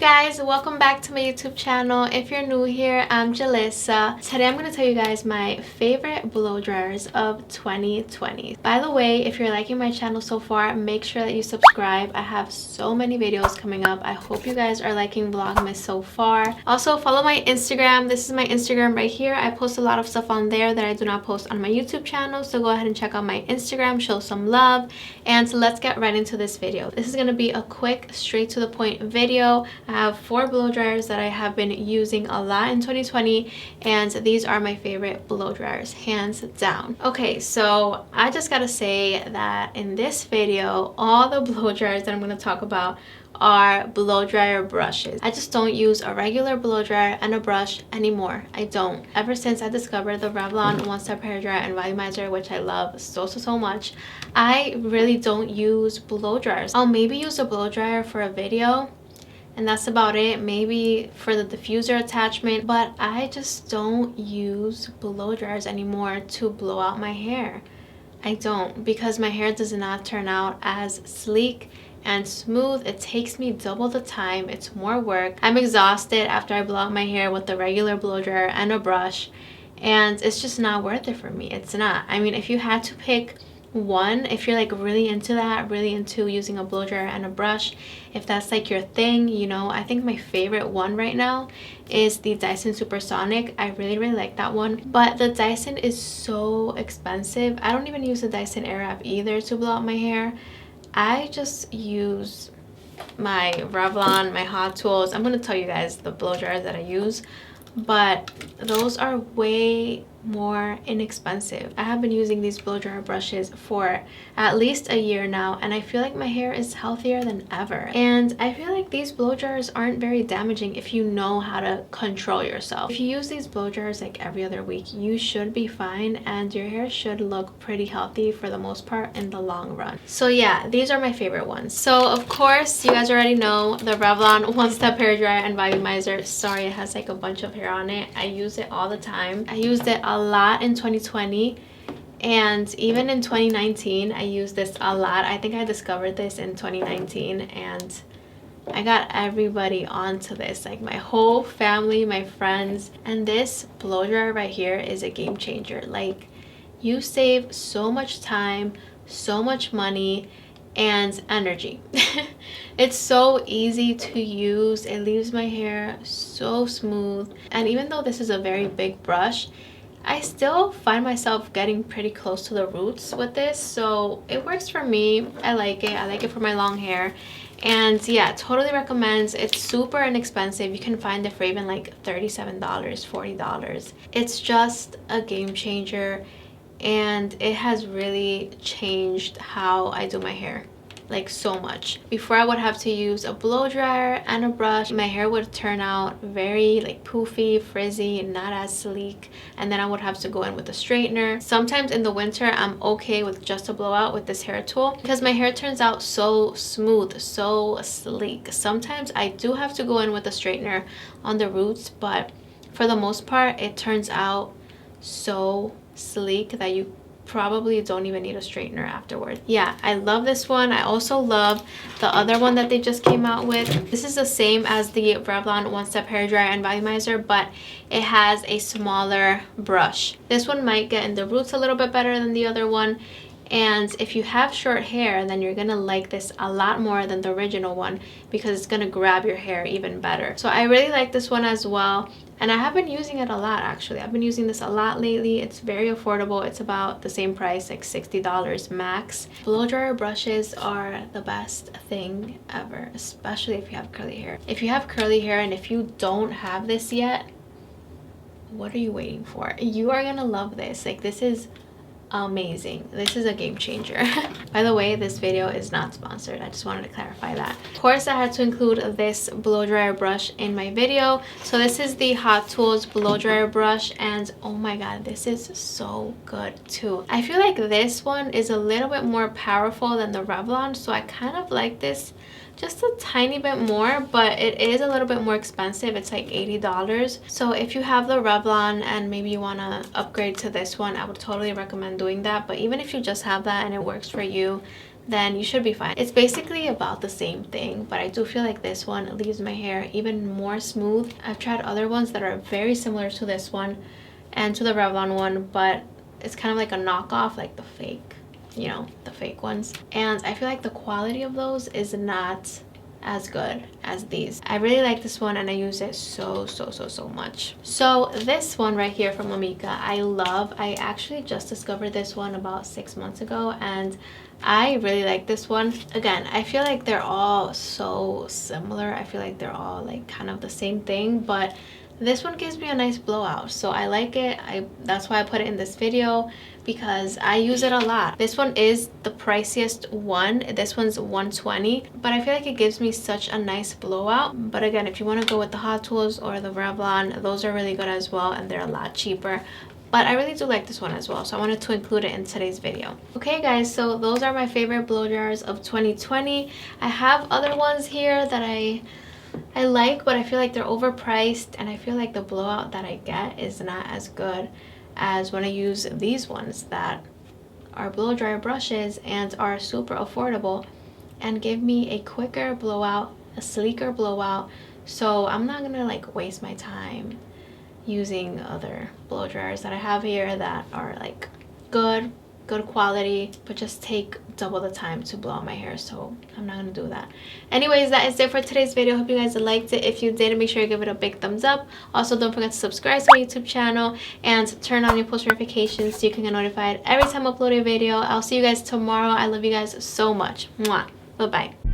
guys, welcome back to my YouTube channel. If you're new here, I'm Julissa. Today I'm going to tell you guys my favorite blow dryers of 2020. By the way, if you're liking my channel so far, make sure that you subscribe. I have so many videos coming up. I hope you guys are liking Vlogmas so far. Also, follow my Instagram. This is my Instagram right here. I post a lot of stuff on there that I do not post on my YouTube channel, so go ahead and check out my Instagram, show some love, and let's get right into this video. This is going to be a quick, straight to the point video. I have 4 blow dryers that I have been using a lot in 2020, and these are my favorite blow dryers, hands down. Okay, so I just gotta say that in this video, all the blow dryers that I'm going to talk about are blow dryer brushes. I just don't use a regular blow dryer and a brush anymore. I don't. Ever since I discovered the Revlon one-step hair dryer and volumizer, which I love so much, I really don't use blow dryers. I'll maybe use a blow dryer for a video, and that's about it, maybe for the diffuser attachment, but I just don't use blow dryers anymore to blow out my hair. I don't, because my hair does not turn out as sleek and smooth. It takes me double the time. It's more work. I'm exhausted after I blow out my hair with the regular blow dryer and a brush, and it's just not worth it for me. It's not. I mean, if you had to pick one, if you're like really into that, really into using a blow dryer and a brush, if that's like your thing, you know, I think my favorite one right now is the Dyson Supersonic. I really like that one, but the Dyson is so expensive. I don't even use the Dyson AIRWRAP either to blow out my hair. I just use my Revlon, my Hot Tools. I'm going to tell you guys the blow dryers that I use, but those are way more inexpensive. I have been using these blow dryer brushes for at least a year now, and I feel like my hair is healthier than ever. And I feel like these blow dryers aren't very damaging if you know how to control yourself. If you use these blow dryers like every other week, you should be fine, and your hair should look pretty healthy for the most part in the long run. So yeah, these are my favorite ones. So of course, you guys already know the Revlon one-step hair dryer and volumizer. Sorry, it has like a bunch of hair on it. I use it all the time. I used it a lot in 2020, and even in 2019 I used this a lot. I think I discovered this in 2019, and I got everybody onto this, like my whole family, my friends. And this blow dryer right here is a game changer. Like, you save so much time, so much money, and energy. It's so easy to use. It leaves my hair so smooth, and even though this is a very big brush, I still find myself getting pretty close to the roots with this, so it works for me. I like it. I like it for my long hair. And yeah, totally recommend. It's super inexpensive. You can find it for even like $37, $40. It's just a game changer, and it has really changed how I do my hair, like so much. Before, I would have to use a blow dryer and a brush. My hair would turn out very like poofy, frizzy, not as sleek, and then I would have to go in with a straightener. Sometimes in the winter I'm okay with just a blowout with this hair tool because my hair turns out so smooth, so sleek. Sometimes I do have to go in with a straightener on the roots, but for the most part it turns out so sleek that you probably don't even need a straightener afterward. Yeah, I love this one. I also love the other one that they just came out with. This is the same as the Revlon one-step hair dryer and volumizer, but it has a smaller brush. This one might get in the roots a little bit better than the other one, and if you have short hair, then you're gonna like this a lot more than the original one because it's gonna grab your hair even better. So I really like this one as well, and I have been using it a lot. Actually, I've been using this a lot lately. It's very affordable. It's about the same price, like $60 max. Blow dryer brushes are the best thing ever, especially if you have curly hair. If you have curly hair and if you don't have this yet, what are you waiting for? You are gonna love this. Like, this is amazing. This is a game changer. By the way, this video is not sponsored. I just wanted to clarify that. Of course, I had to include this blow dryer brush in my video. So this is the Hot Tools blow dryer brush, and oh my god, this is so good too. I feel like this one is a little bit more powerful than the Revlon, so I kind of like this just a tiny bit more, but it is a little bit more expensive. It's like $80. So if you have the Revlon and maybe you want to upgrade to this one, I would totally recommend doing that. But even if you just have that and it works for you, then you should be fine. It's basically about the same thing, but I do feel like this one leaves my hair even more smooth. I've tried other ones that are very similar to this one and to the Revlon one, but it's kind of like a knockoff, like the fake, you know, the fake ones. And I feel like the quality of those is not as good as these. I really like this one and I use it so much. So this one right here from Amika, I love. I actually just discovered this one about 6 months ago and I really like this one. Again, I feel like they're all so similar. I feel like they're all like kind of the same thing, but this one gives me a nice blowout, so I like it. That's why I put it in this video, because I use it a lot. This one is the priciest one. This one's $120, but I feel like it gives me such a nice blowout. But again, if you want to go with the Hot Tools or the Revlon, those are really good as well, and they're a lot cheaper. But I really do like this one as well, so I wanted to include it in today's video. Okay guys, so those are my favorite blow dryers of 2020. I have other ones here that I like, but I feel like they're overpriced, and I feel like the blowout that I get is not as good as when I use these ones that are blow dryer brushes and are super affordable and give me a quicker blowout, a sleeker blowout. So I'm not gonna like waste my time using other blow dryers that I have here that are like good quality, but just take double the time to blow out my hair, so I'm not gonna do that. Anyways, that is it for today's video. Hope you guys liked it. If you did, make sure you give it a big thumbs up. Also, don't forget to subscribe to my YouTube channel and turn on your post notifications so you can get notified every time I upload a video. I'll see you guys tomorrow. I love you guys so much. Mwah. Bye bye.